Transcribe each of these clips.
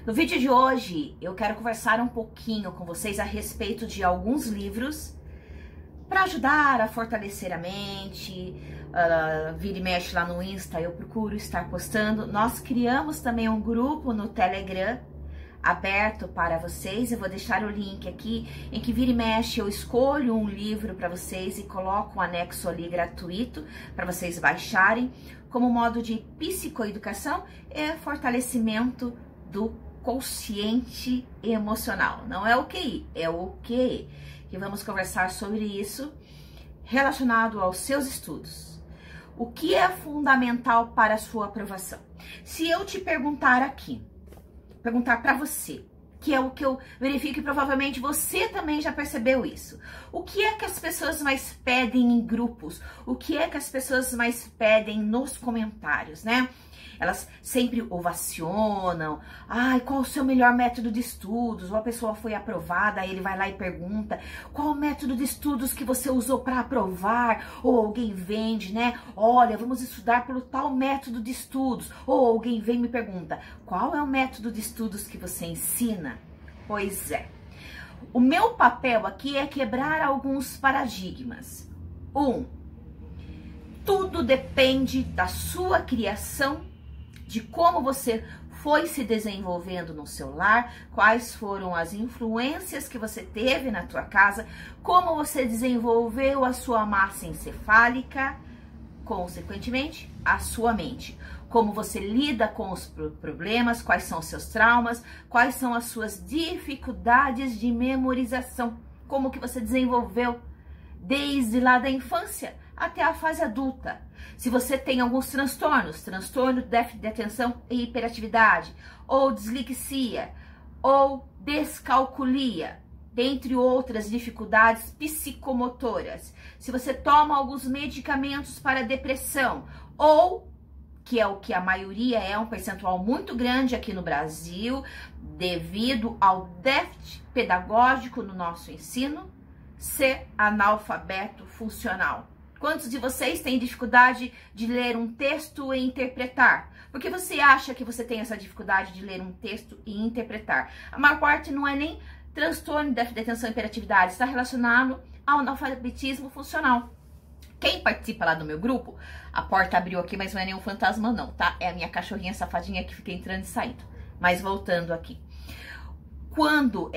No vídeo de hoje, eu quero conversar um pouquinho com vocês a respeito de alguns livros para ajudar a fortalecer a mente. Vira e mexe lá no Insta, eu procuro estar postando. Nós criamos também um grupo no Telegram aberto para vocês. Eu vou deixar o link aqui, em que vira e mexe eu escolho um livro para vocês e coloco um anexo ali gratuito para vocês baixarem, como modo de psicoeducação e fortalecimento do consciente emocional. Não é o QI, é o QE. E vamos conversar sobre isso relacionado aos seus estudos. O que é fundamental para a sua aprovação? Se eu te perguntar aqui, perguntar para você, que é o que eu verifico que provavelmente você também já percebeu isso. O que é que as pessoas mais pedem em grupos? O que é que as pessoas mais pedem nos comentários, né? Elas sempre ovacionam. Ai, qual o seu melhor método de estudos? Ou a pessoa foi aprovada, aí ele vai lá e pergunta: qual o método de estudos que você usou para aprovar? Ou alguém vende, né? Olha, vamos estudar pelo tal método de estudos. Ou alguém vem e me pergunta: qual é o método de estudos que você ensina? Pois é. O meu papel aqui é quebrar alguns paradigmas. Tudo depende da sua criação, de como você foi se desenvolvendo no seu lar, quais foram as influências que você teve na tua casa, como você desenvolveu a sua massa encefálica, consequentemente, a sua mente. Como você lida com os problemas, quais são os seus traumas, quais são as suas dificuldades de memorização, como que você desenvolveu desde lá da infância até a fase adulta. Se você tem alguns transtornos, transtorno de déficit de atenção e hiperatividade, ou dislexia, ou descalculia, dentre outras dificuldades psicomotoras. Se você toma alguns medicamentos para depressão, ou, que é o que a maioria é, um percentual muito grande aqui no Brasil, devido ao déficit pedagógico no nosso ensino, ser analfabeto funcional. Quantos de vocês têm dificuldade de ler um texto e interpretar? Por que você acha que você tem essa dificuldade de ler um texto e interpretar? A maior parte não é nem transtorno de déficit de atenção e hiperatividade, está relacionado ao analfabetismo funcional. Quem participa lá do meu grupo, a porta abriu aqui, mas não é nenhum fantasma não, tá? É a minha cachorrinha safadinha que fica entrando e saindo. Mas voltando aqui. Quando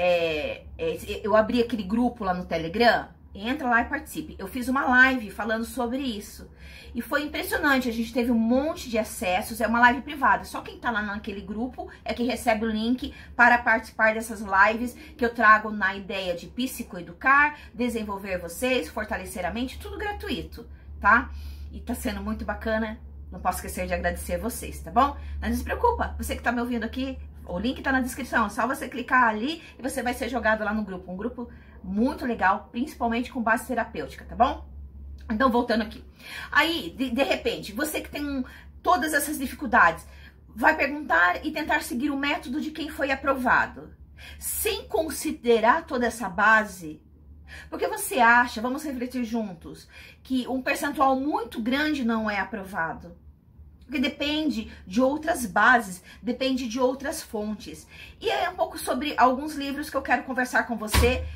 eu abri aquele grupo lá no Telegram, entra lá e participe. Eu fiz uma live falando sobre isso. E foi impressionante, a gente teve um monte de acessos, é uma live privada. Só quem tá lá naquele grupo é quem recebe o link para participar dessas lives que eu trago na ideia de psicoeducar, desenvolver vocês, fortalecer a mente, tudo gratuito, tá? E tá sendo muito bacana, não posso esquecer de agradecer vocês, tá bom? Não se preocupa, você que tá me ouvindo aqui, o link tá na descrição, é só você clicar ali e você vai ser jogado lá no grupo. Um grupo muito legal, principalmente com base terapêutica, tá bom? Então, voltando aqui. Aí, de repente, você que tem todas essas dificuldades, vai perguntar e tentar seguir o método de quem foi aprovado, sem considerar toda essa base. Porque você acha, vamos refletir juntos, que um percentual muito grande não é aprovado? Porque depende de outras bases, depende de outras fontes. E é um pouco sobre alguns livros que eu quero conversar com você,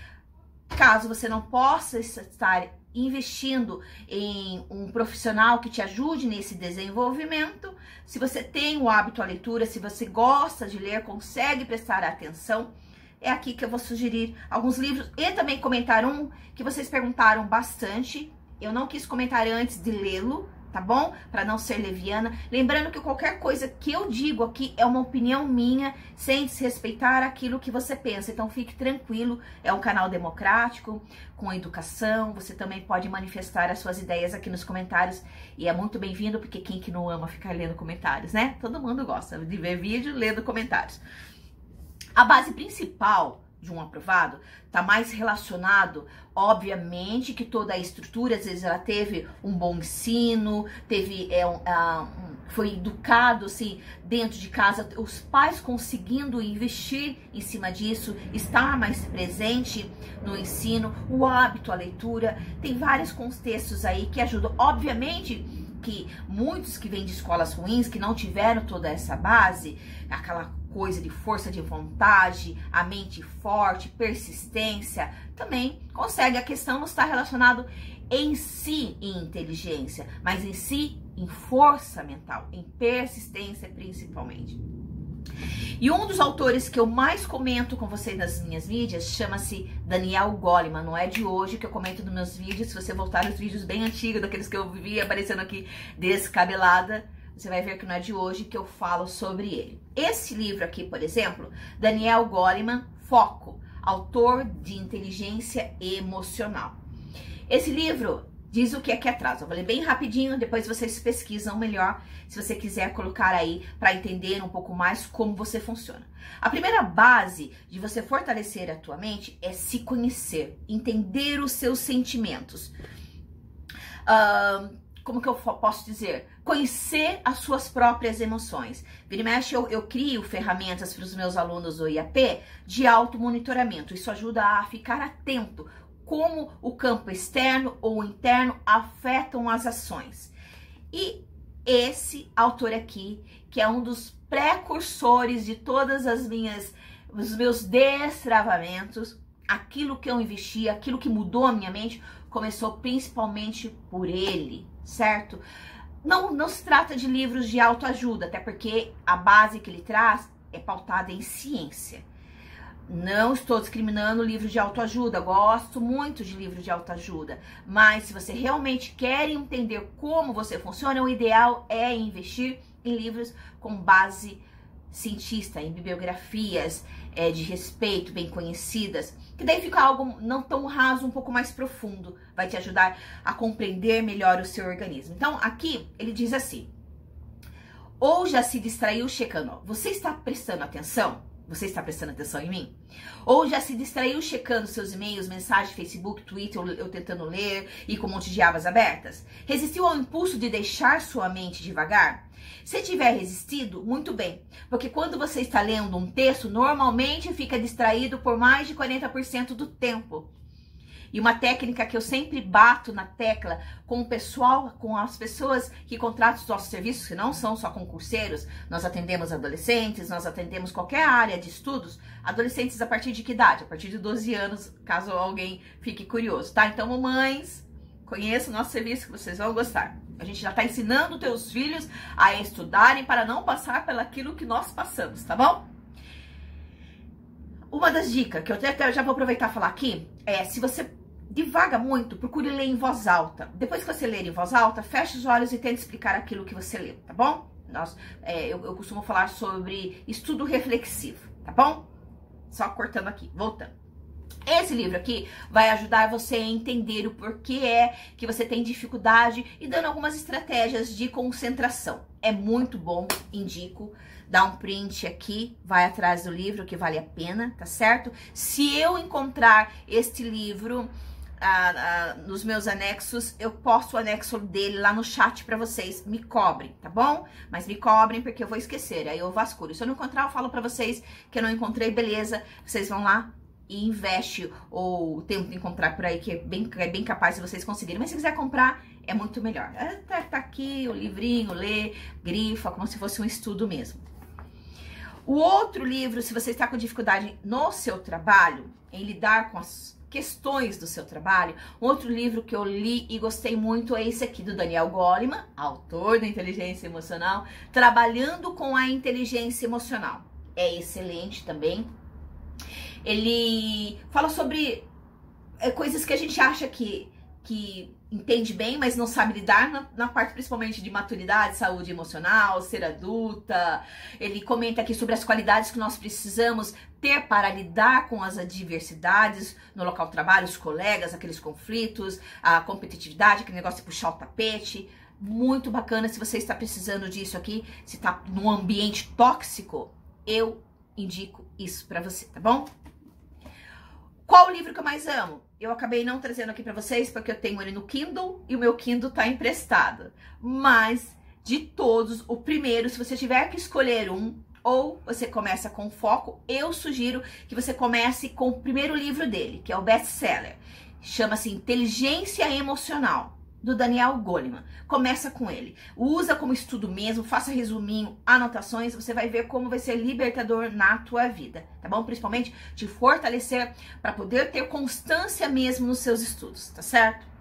caso você não possa estar investindo em um profissional que te ajude nesse desenvolvimento. Se você tem o hábito à leitura, se você gosta de ler, consegue prestar atenção, é aqui que eu vou sugerir alguns livros e também comentar um que vocês perguntaram bastante. Eu não quis comentar antes de lê-lo, tá bom? Para não ser leviana. Lembrando que qualquer coisa que eu digo aqui é uma opinião minha, sem desrespeitar aquilo que você pensa. Então fique tranquilo, é um canal democrático, com educação. Você também pode manifestar as suas ideias aqui nos comentários. E é muito bem-vindo, porque quem que não ama ficar lendo comentários, né? Todo mundo gosta de ver vídeo lendo comentários. A base principal de um aprovado está mais relacionado, obviamente, que toda a estrutura, às vezes ela teve um bom ensino, teve foi educado assim dentro de casa, os pais conseguindo investir em cima disso, estar mais presente no ensino, o hábito, a leitura, tem vários contextos aí que ajudam. Obviamente que muitos que vêm de escolas ruins, que não tiveram toda essa base, aquela coisa de força de vontade, a mente forte, persistência, também consegue. A questão não está relacionada em si em inteligência, mas em si em força mental, em persistência principalmente. E um dos autores que eu mais comento com vocês nas minhas mídias chama-se Daniel Goleman. Não é de hoje que eu comento nos meus vídeos. Se você voltar nos vídeos bem antigos, daqueles que eu vivia aparecendo aqui descabelada, você vai ver que não é de hoje que eu falo sobre ele. Esse livro aqui, por exemplo, Daniel Goleman, Foco, autor de Inteligência Emocional. Esse livro diz o que é que atrás. Eu vou ler bem rapidinho, depois vocês pesquisam melhor, se você quiser colocar aí para entender um pouco mais como você funciona. A primeira base de você fortalecer a tua mente é se conhecer, entender os seus sentimentos. Como que eu posso dizer? Conhecer as suas próprias emoções. Vira e mexe, eu crio ferramentas para os meus alunos do IAP de automonitoramento. Isso ajuda a ficar atento como o campo externo ou interno afetam as ações. E esse autor aqui, que é um dos precursores de todas os meus destravamentos, aquilo que eu investi, aquilo que mudou a minha mente, começou principalmente por ele, certo? Não se trata de livros de autoajuda, até porque a base que ele traz é pautada em ciência. Não estou discriminando livros de autoajuda, gosto muito de livros de autoajuda, mas se você realmente quer entender como você funciona, o ideal é investir em livros com base cientista, em bibliografias de respeito, bem conhecidas, que daí fica algo não tão raso, um pouco mais profundo, vai te ajudar a compreender melhor o seu organismo. Então aqui ele diz assim: ou já se distraiu checando, você está prestando atenção? Você está prestando atenção em mim? Ou já se distraiu checando seus e-mails, mensagens, Facebook, Twitter, eu tentando ler e com um monte de abas abertas? Resistiu ao impulso de deixar sua mente devagar? Se tiver resistido, muito bem, porque quando você está lendo um texto, normalmente fica distraído por mais de 40% do tempo. E uma técnica que eu sempre bato na tecla com o pessoal, com as pessoas que contratam os nossos serviços, que não são só concurseiros, nós atendemos adolescentes, nós atendemos qualquer área de estudos, adolescentes a partir de que idade? A partir de 12 anos, caso alguém fique curioso, tá? Então, mamães, conheça o nosso serviço que vocês vão gostar. A gente já está ensinando teus filhos a estudarem para não passar pelaquilo que nós passamos, tá bom? Uma das dicas que eu até já vou aproveitar e falar aqui é, se você divaga muito, procure ler em voz alta. Depois que você ler em voz alta, feche os olhos e tente explicar aquilo que você leu, tá bom? Eu costumo falar sobre estudo reflexivo, tá bom? Só cortando aqui, voltando. Esse livro aqui vai ajudar você a entender o porquê é que você tem dificuldade e dando algumas estratégias de concentração. É muito bom, indico. Dá um print aqui, vai atrás do livro que vale a pena, tá certo? Se eu encontrar este livro nos meus anexos, eu posto o anexo dele lá no chat pra vocês. Me cobrem, tá bom? Mas me cobrem porque eu vou esquecer, aí eu vasculho. Se eu não encontrar, eu falo pra vocês que eu não encontrei, beleza. Vocês vão lá e investe ou tenta encontrar por aí, que é bem capaz de vocês conseguirem. Mas se quiser comprar, é muito melhor. Tá aqui o livrinho, lê, grifa, como se fosse um estudo mesmo. O outro livro, se você está com dificuldade no seu trabalho, em lidar com as questões do seu trabalho, outro livro que eu li e gostei muito é esse aqui do Daniel Goleman, autor da Inteligência Emocional, Trabalhando com a Inteligência Emocional. É excelente também. Ele fala sobre coisas que a gente acha que entende bem, mas não sabe lidar na parte principalmente de maturidade, saúde emocional, ser adulta. Ele comenta aqui sobre as qualidades que nós precisamos ter para lidar com as adversidades no local de trabalho, os colegas, aqueles conflitos, a competitividade, aquele negócio de puxar o tapete. Muito bacana. Se você está precisando disso aqui, se está num ambiente tóxico, eu indico isso para você, tá bom? Qual o livro que eu mais amo? Eu acabei não trazendo aqui pra vocês porque eu tenho ele no Kindle e o meu Kindle tá emprestado. Mas, de todos, o primeiro, se você tiver que escolher um, ou você começa com Foco, eu sugiro que você comece com o primeiro livro dele, que é o best-seller. Chama-se Inteligência Emocional. do Daniel Goleman. Começa com ele. Usa como estudo mesmo, faça resuminho, anotações, você vai ver como vai ser libertador na tua vida, tá bom? Principalmente te fortalecer para poder ter constância mesmo nos seus estudos, tá certo?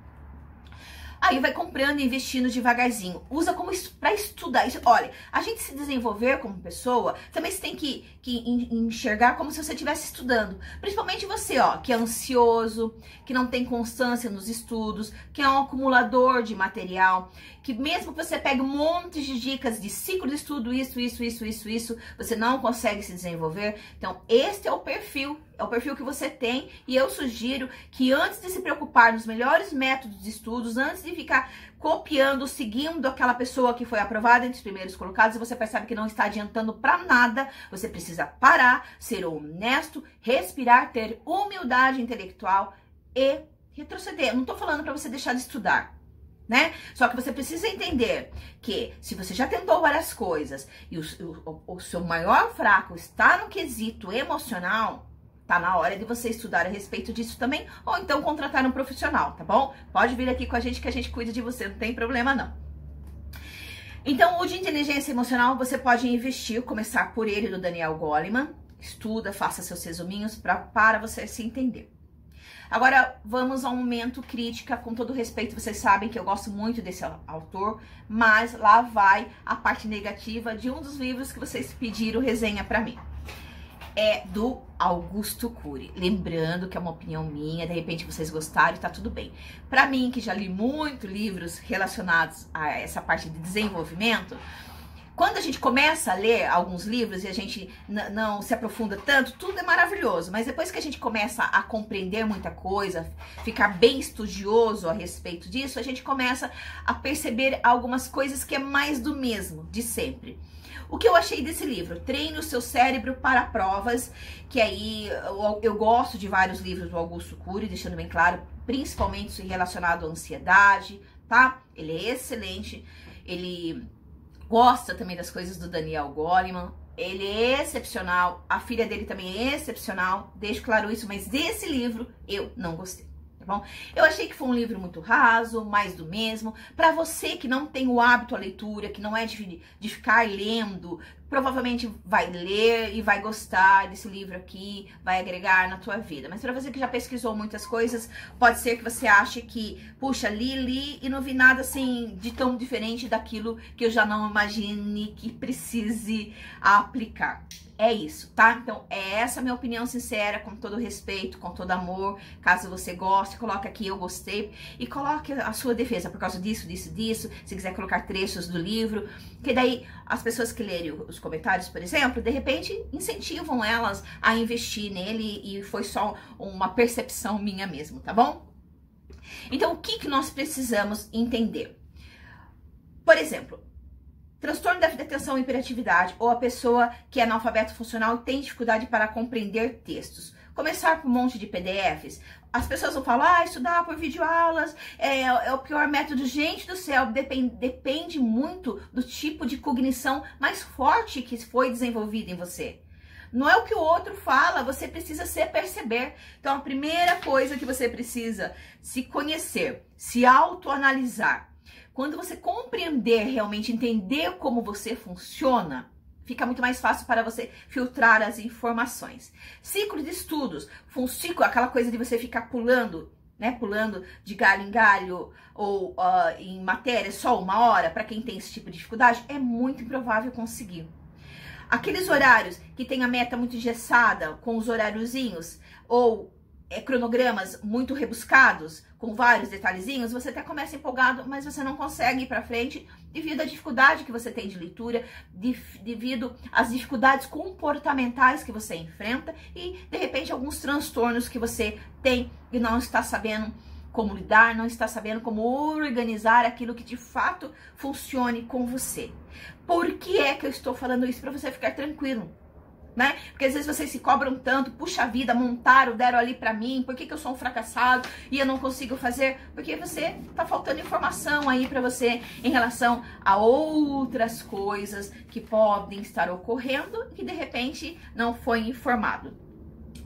Aí vai comprando e investindo devagarzinho. Usa como para estudar. Olha, a gente se desenvolver como pessoa, também você tem que enxergar como se você estivesse estudando. Principalmente você, ó, que é ansioso, que não tem constância nos estudos, que é um acumulador de material, que mesmo que você pegue um monte de dicas de ciclo de estudo, isso, você não consegue se desenvolver. Então, este é o perfil que você tem, e eu sugiro que antes de se preocupar nos melhores métodos de estudos, antes de ficar copiando, seguindo aquela pessoa que foi aprovada entre os primeiros colocados, e você percebe que não está adiantando para nada, você precisa parar, ser honesto, respirar, ter humildade intelectual e retroceder. Eu não estou falando para você deixar de estudar, né? Só que você precisa entender que se você já tentou várias coisas e o seu maior fraco está no quesito emocional, tá na hora de você estudar a respeito disso também, ou então contratar um profissional, tá bom? Pode vir aqui com a gente que a gente cuida de você, não tem problema não. Então, o de inteligência emocional você pode investir, começar por ele, do Daniel Goleman. Estuda, faça seus resuminhos para você se entender. Agora, vamos ao momento crítica, com todo respeito, vocês sabem que eu gosto muito desse autor, mas lá vai a parte negativa de um dos livros que vocês pediram resenha para mim. É do Augusto Cury. Lembrando que é uma opinião minha, de repente vocês gostaram e tá tudo bem. Para mim, que já li muitos livros relacionados a essa parte de desenvolvimento, quando a gente começa a ler alguns livros e a gente não se aprofunda tanto, tudo é maravilhoso. Mas depois que a gente começa a compreender muita coisa, ficar bem estudioso a respeito disso, a gente começa a perceber algumas coisas que é mais do mesmo, de sempre. O que eu achei desse livro? Treine o seu cérebro para provas, que aí eu gosto de vários livros do Augusto Cury, deixando bem claro, principalmente relacionado à ansiedade, tá? Ele é excelente, ele gosta também das coisas do Daniel Goleman, ele é excepcional, a filha dele também é excepcional, deixo claro isso, mas desse livro eu não gostei. Tá bom? Eu achei que foi um livro muito raso, mais do mesmo. Para você que não tem o hábito à leitura, que não é de ficar lendo, provavelmente vai ler e vai gostar desse livro aqui, vai agregar na tua vida. Mas para você que já pesquisou muitas coisas, pode ser que você ache que, puxa, li e não vi nada assim de tão diferente daquilo que eu já não imagine que precise aplicar. É isso, tá? Então, é essa a minha opinião sincera, com todo respeito, com todo amor. Caso você goste, coloque aqui, eu gostei. E coloque a sua defesa por causa disso. Se quiser colocar trechos do livro. Que daí, as pessoas que lerem os comentários, por exemplo, de repente, incentivam elas a investir nele. E foi só uma percepção minha mesmo, tá bom? Então, o que nós precisamos entender? Por exemplo, transtorno de déficit de atenção e hiperatividade, ou a pessoa que é analfabeto funcional e tem dificuldade para compreender textos. Começar por um monte de PDFs. As pessoas vão falar, estudar por videoaulas é o pior método. Gente do céu, depende muito do tipo de cognição mais forte que foi desenvolvida em você. Não é o que o outro fala, você precisa se perceber. Então, a primeira coisa que você precisa se conhecer, se autoanalisar. Quando você compreender, realmente entender como você funciona, fica muito mais fácil para você filtrar as informações. Ciclo de estudos, um ciclo, aquela coisa de você ficar pulando, né? Pulando de galho em galho ou em matéria só uma hora, para quem tem esse tipo de dificuldade, é muito improvável conseguir. Aqueles horários que tem a meta muito engessada, com os horáriozinhos, ou cronogramas muito rebuscados, com vários detalhezinhos, você até começa empolgado, mas você não consegue ir para frente devido à dificuldade que você tem de leitura, devido às dificuldades comportamentais que você enfrenta e, de repente, alguns transtornos que você tem e não está sabendo como lidar, não está sabendo como organizar aquilo que de fato funcione com você. Por que é que eu estou falando isso? Para você ficar tranquilo. Né? Porque às vezes vocês se cobram tanto, puxa vida, montaram, deram ali pra mim, por que eu sou um fracassado e eu não consigo fazer? Porque você tá faltando informação aí pra você em relação a outras coisas que podem estar ocorrendo e que de repente não foi informado.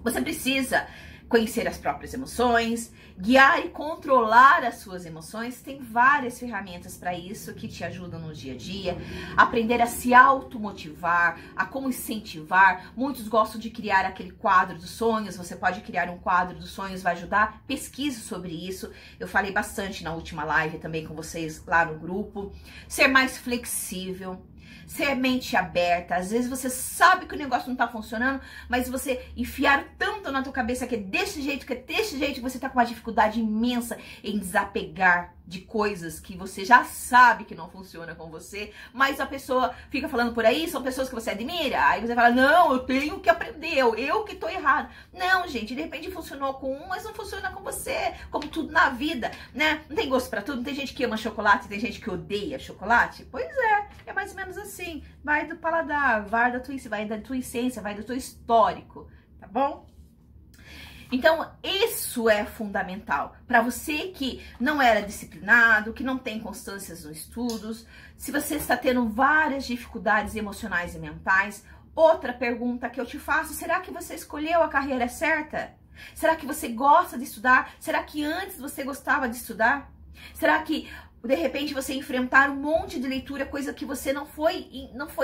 Você precisa conhecer as próprias emoções, guiar e controlar as suas emoções. Tem várias ferramentas para isso que te ajudam no dia a dia. Aprender a se automotivar, a como incentivar. Muitos gostam de criar aquele quadro dos sonhos. Você pode criar um quadro dos sonhos, vai ajudar. Pesquise sobre isso. Eu falei bastante na última live também com vocês lá no grupo. Ser mais flexível. Ser mente aberta. Às vezes você sabe que o negócio não tá funcionando, mas você enfiar tanto na tua cabeça que é desse jeito, que você tá com uma dificuldade imensa em desapegar de coisas que você já sabe que não funciona com você, mas a pessoa fica falando por aí, são pessoas que você admira, aí você fala, não, eu tenho que aprender, eu que tô errado. Não, gente, de repente funcionou com um, mas não funciona com você, como tudo na vida, né? Não tem gosto pra tudo, não tem gente que ama chocolate, tem gente que odeia chocolate? Pois é mais ou menos assim, vai do paladar, vai da tua essência, vai do teu histórico, tá bom? Então, isso é fundamental para você que não era disciplinado, que não tem constâncias nos estudos, se você está tendo várias dificuldades emocionais e mentais. Outra pergunta que eu te faço, será que você escolheu a carreira certa? Será que você gosta de estudar? Será que antes você gostava de estudar? Será que de repente você enfrentar um monte de leitura, coisa que você não foi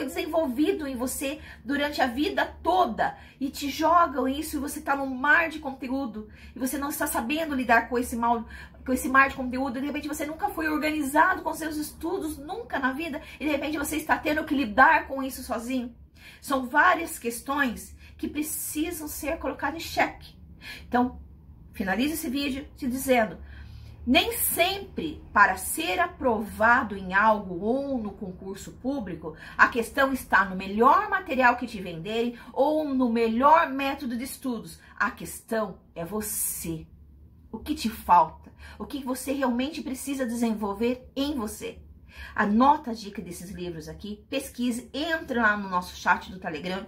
desenvolvido em você durante a vida toda, e te jogam isso e você está num mar de conteúdo e você não está sabendo lidar com esse mar de conteúdo, e de repente você nunca foi organizado com seus estudos, nunca na vida, e de repente você está tendo que lidar com isso sozinho. São várias questões que precisam ser colocadas em xeque. Então, finalize esse vídeo te dizendo: nem sempre, para ser aprovado em algo ou no concurso público, a questão está no melhor material que te venderem ou no melhor método de estudos. A questão é você. O que te falta? O que você realmente precisa desenvolver em você? Anota a dica desses livros aqui, pesquise, entre lá no nosso chat do Telegram.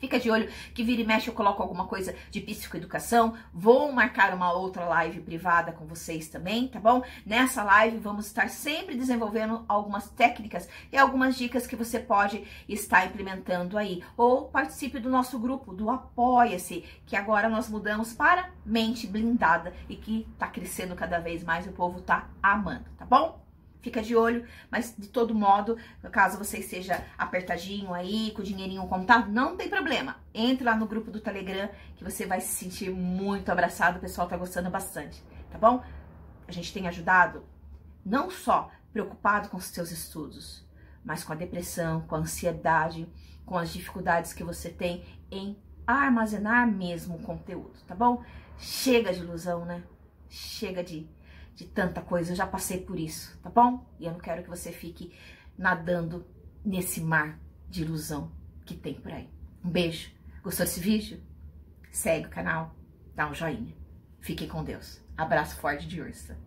Fica de olho que vira e mexe eu coloco alguma coisa de psicoeducação. Vou marcar uma outra live privada com vocês também, tá bom? Nessa live vamos estar sempre desenvolvendo algumas técnicas e algumas dicas que você pode estar implementando aí. Ou participe do nosso grupo, do Apoia-se, que agora nós mudamos para Mente Blindada e que tá crescendo cada vez mais e o povo tá amando, tá bom? Fica de olho, mas de todo modo, caso você esteja apertadinho aí, com o dinheirinho contado, não tem problema. Entre lá no grupo do Telegram que você vai se sentir muito abraçado, o pessoal tá gostando bastante, tá bom? A gente tem ajudado, não só preocupado com os seus estudos, mas com a depressão, com a ansiedade, com as dificuldades que você tem em armazenar mesmo o conteúdo, tá bom? Chega de ilusão, né? Chega de tanta coisa, eu já passei por isso, tá bom? E eu não quero que você fique nadando nesse mar de ilusão que tem por aí. Um beijo. Gostou desse vídeo? Segue o canal, dá um joinha. Fiquem com Deus. Abraço forte de ursa.